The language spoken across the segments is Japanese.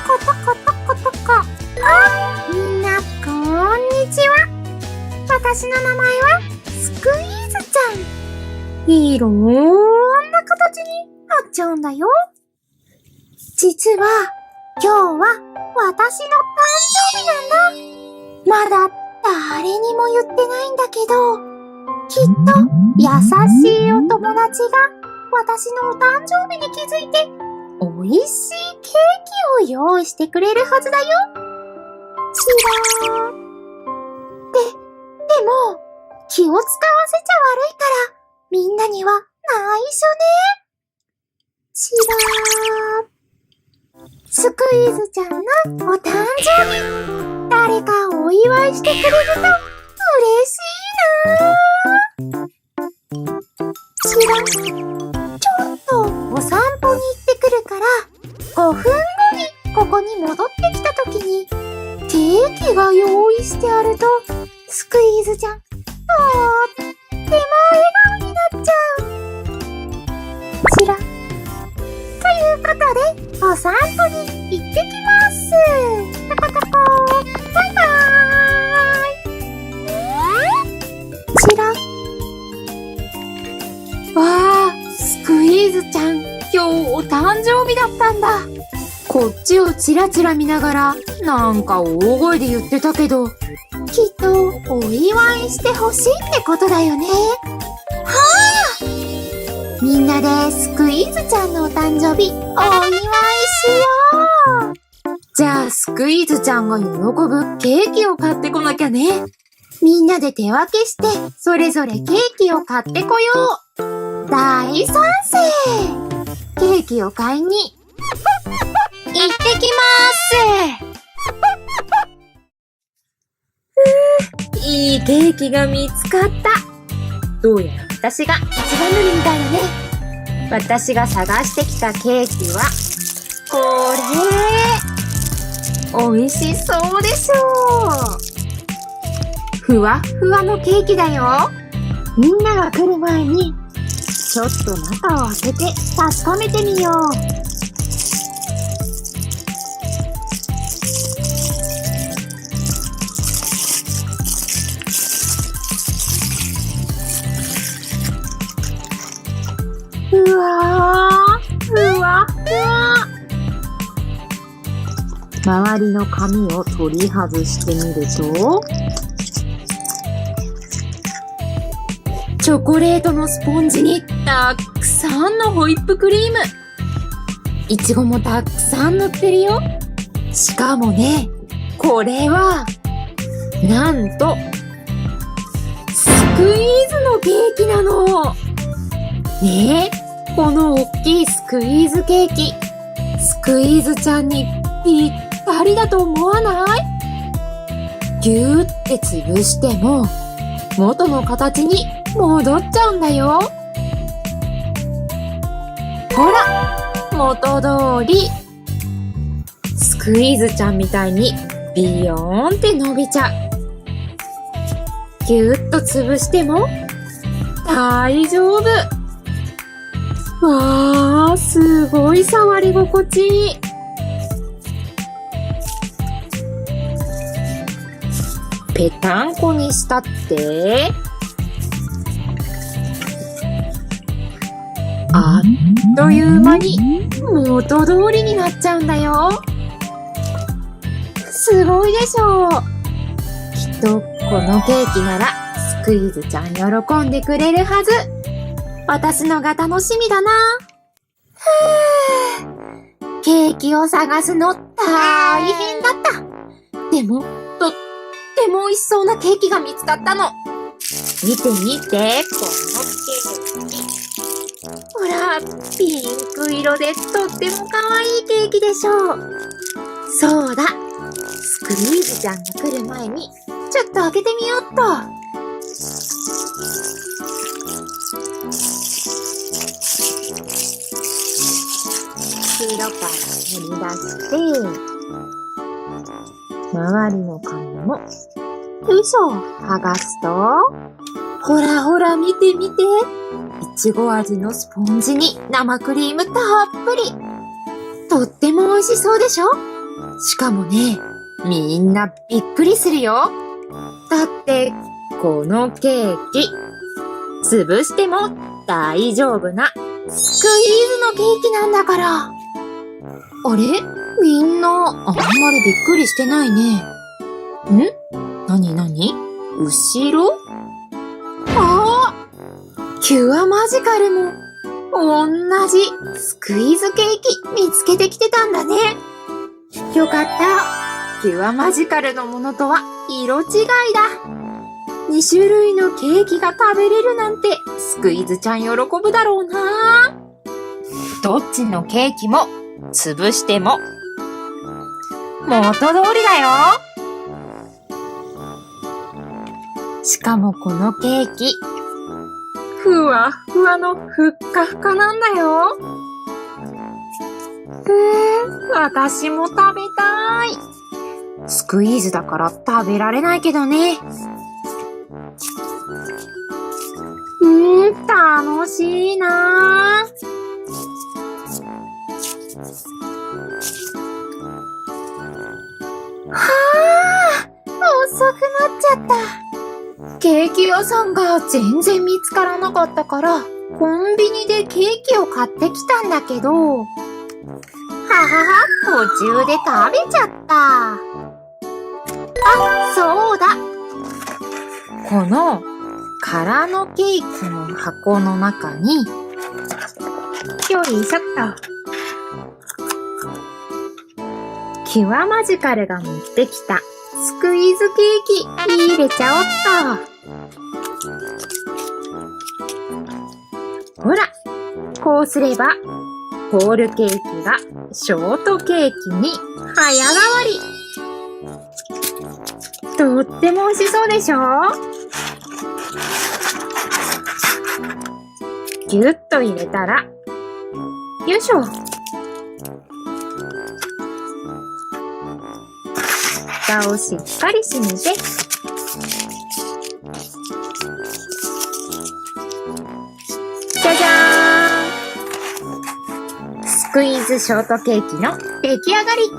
コトコトコトコ。あ、みんな、こんにちは。私の名前は、スクイーズちゃん。いろんな形になっちゃうんだよ。実は、今日は私の誕生日なんだ。まだ誰にも言ってないんだけど、きっと優しいお友達が私のお誕生日に気づいて、美味しいケーキを用意してくれるはずだよ。しらー。でも、気を使わせちゃ悪いから、みんなには内緒ね。しらー。スクイーズちゃんのお誕生日。誰かお祝いしてくれると嬉しいなー。しら、ちょっとお散歩に行ってくるから、5分後にここに戻ってきたときに、ケーキが用意してあると、スクイーズちゃん、とっても笑顔になっちゃう。しら。ということで、お散歩に行ってきます。タコタコ、バイバーイ。しら。わー、スクイーズちゃん、今日お誕生日だったんだ。こっちをチラチラ見ながら、なんか大声で言ってたけど、きっとお祝いしてほしいってことだよね。はぁ！みんなでスクイーズちゃんのお誕生日お祝いしよう。じゃあスクイーズちゃんが喜ぶケーキを買ってこなきゃね。みんなで手分けしてそれぞれケーキを買ってこよう。大賛成。ケーキを買いに行ってきます。いいケーキが見つかった。どうやら私が一番乗りみたいだね。私が探してきたケーキは、これ。美味しそうでしょう。ふわふわのケーキだよ。みんなが来る前に、ちょっと中を開けて確かめてみよう。うわー、ふわふわ。周りの紙を取り外してみると、チョコレートのスポンジにたくさんのホイップクリーム。いちごもたくさん塗ってるよ。しかもね、これは、なんと、スクイーズのケーキなの。ねえ、このおっきいスクイーズケーキ、スクイーズちゃんにぴったりだと思わない？ぎゅーって潰しても、元の形に戻っちゃうんだよ。ほら、元通り。スクイーズちゃんみたいにビヨーンって伸びちゃう。ぎゅーっと潰しても大丈夫。わー、すごい触り心地いい。ぺたんこにしたって、あっという間に元通りになっちゃうんだよ。すごいでしょう。きっとこのケーキならスクイーズちゃん喜んでくれるはず。私のが楽しみだな。ケーキを探すの大変だった。でも、とっても美味しそうなケーキが見つかったの。見て見て、このケーキ。ほら、ピンク色でとっても可愛いケーキでしょう。そうだ。スクイーズちゃんが来る前に、ちょっと開けてみようっと。袋から取り出して、周りの紙も、よいしょ、剥がすと、ほらほら見て見て。いちご味のスポンジに生クリームたっぷり。とっても美味しそうでしょ？しかもね、みんなびっくりするよ。だって、このケーキ、潰しても大丈夫なスクイーズのケーキなんだから。あれ？みんな、あんまりびっくりしてないね。なに後ろ？ああ！キュアマジカルも、同じスクイーズケーキ見つけてきてたんだね。よかった。キュアマジカルのものとは色違いだ。2種類のケーキが食べれるなんてスクイーズちゃん喜ぶだろうな。どっちのケーキも潰しても元通りだよ。しかもこのケーキ、ふわふわのふっかふかなんだよ。私も食べたい。スクイーズだから食べられないけどね。楽しいなぁ。遅くなっちゃった。ケーキ屋さんが全然見つからなかったから、コンビニでケーキを買ってきたんだけど、途中で食べちゃった。あ、そうだ。この空のケーキの箱の中に、よいしょっと。キュアマジカルが持ってきたスクイーズケーキ入れちゃおっと。ほら、こうすれば、ホールケーキがショートケーキに早変わり。とっても美味しそうでしょ？ぎゅっと入れたら、よいしょ。蓋をしっかり閉めて、じゃじゃーん！スクイーズショートケーキの出来上がり。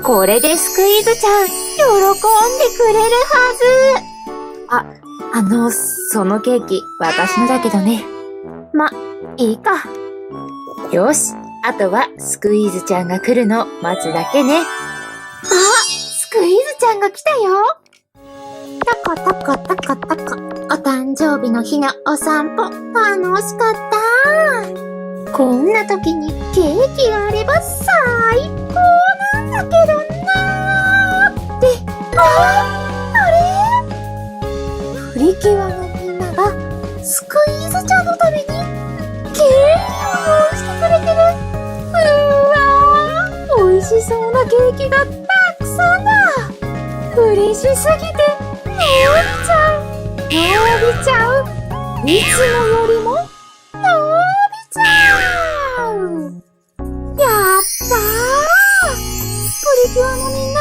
これでスクイーズちゃん、喜んでくれるはず。そのケーキ、私のだけどね。ま、いいか。よし、あとはスクイーズちゃんが来るの待つだけね。スクイーズちゃんが来たよ。トコトコトコトコ。お誕生日の日のお散歩、楽しかった。こんな時にケーキがあれば最高なんだけどなーって。あれ？プリキュアのみんながスクイーズちゃんのためにケーキを用意してくれてる。美味しそうなケーキがたくさんだ。嬉しすぎて伸びちゃう。いつもよりも伸びちゃう。やったー。プリキュアのみんな、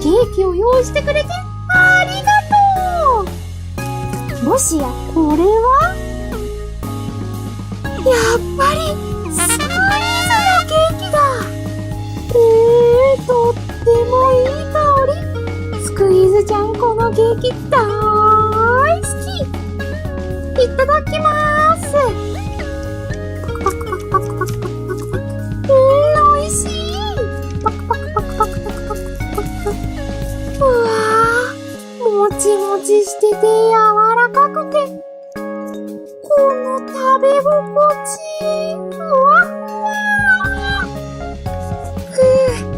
ケーキを用意してくれてありがとう。もしやこれはやっぱりスクイーズのケーキだ。とってもいい香り。スクイーズちゃん、このケーキ大好き。いただきまーす。パクパクパクパクパクパクパクパク。美味しい。パクパクパクパクパクパクパクパク。うわー、もちもちしてて柔らかくて、この食べ心地。うわっ。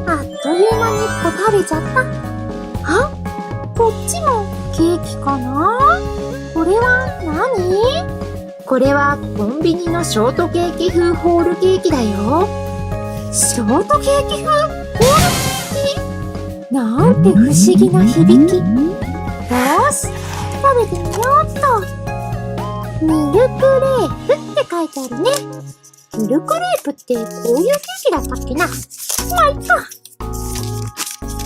あっという間に1個食べちゃった。あ、こっちもケーキかな？これは何？これはコンビニのショートケーキ風ホールケーキだよ。ショートケーキ風ホールケーキ？なんて不思議な響き。よーし、食べてみようっと。ミルクレープって書いてあるね。ミルクレープってこういうケーキだったっけな？まあ、いっか。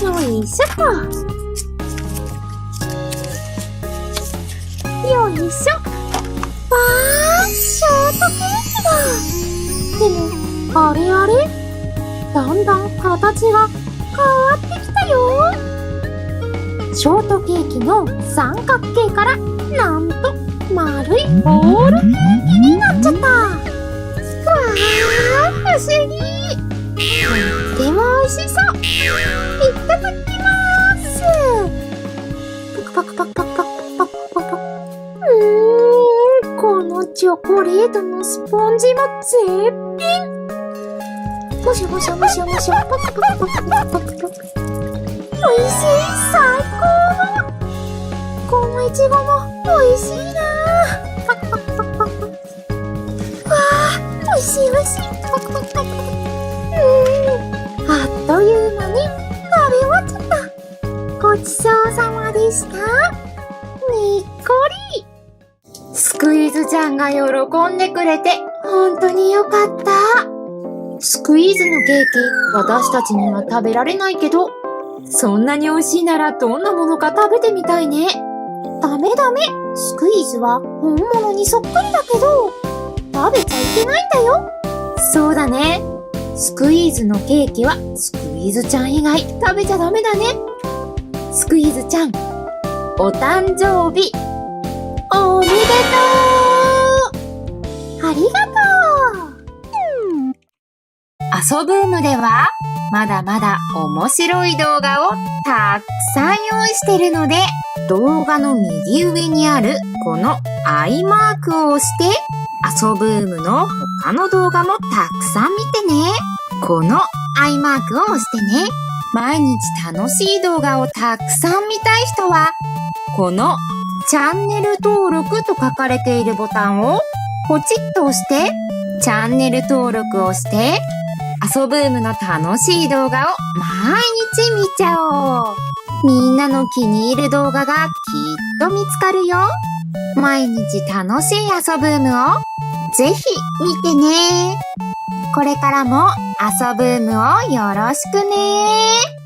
よいしょっと。よいしょ。ショートケーキだ。でも、あれだんだん形が変わってきたよ。ショートケーキの三角形からなんと丸いボールケーキになっちゃった。わー、不思議。とっても美味しそう。いただきます。パクパクパクパクパクパクパク。このチョコレートのスポンジも絶品。もしもしもしもし、パクパクパクパクパクパク。美味しい、最高。このいちごも美味しいな。パクパクパクパク。わあ、美味しい美味しい。パクパクパク。あっという間に食べ終わっちゃった。ごちそうさまでした。にっこり。スクイーズちゃんが喜んでくれて本当によかった。スクイーズのケーキ、私たちには食べられないけど、そんなに美味しいならどんなものか食べてみたいね。ダメダメ。スクイーズは本物にそっくりだけど、食べちゃいけないんだよ。そうだね。スクイーズのケーキはスクイーズちゃん以外食べちゃダメだね。スクイーズちゃん、お誕生日おめでとう。ありがとう。ASOBOOMではまだまだ面白い動画をたくさん用意してるので、動画の右上にあるこのアイマークを押してASOBOOMの他の動画もたくさん見てね。このアイマークを押してね。毎日楽しい動画をたくさん見たい人は、このチャンネル登録と書かれているボタンをポチッと押して、チャンネル登録をして、ASOBOOMの楽しい動画を毎日見ちゃおう。みんなの気に入る動画がきっと見つかるよ。毎日楽しいASOBOOMをぜひ見てね。これからもASOBOOMをよろしくね。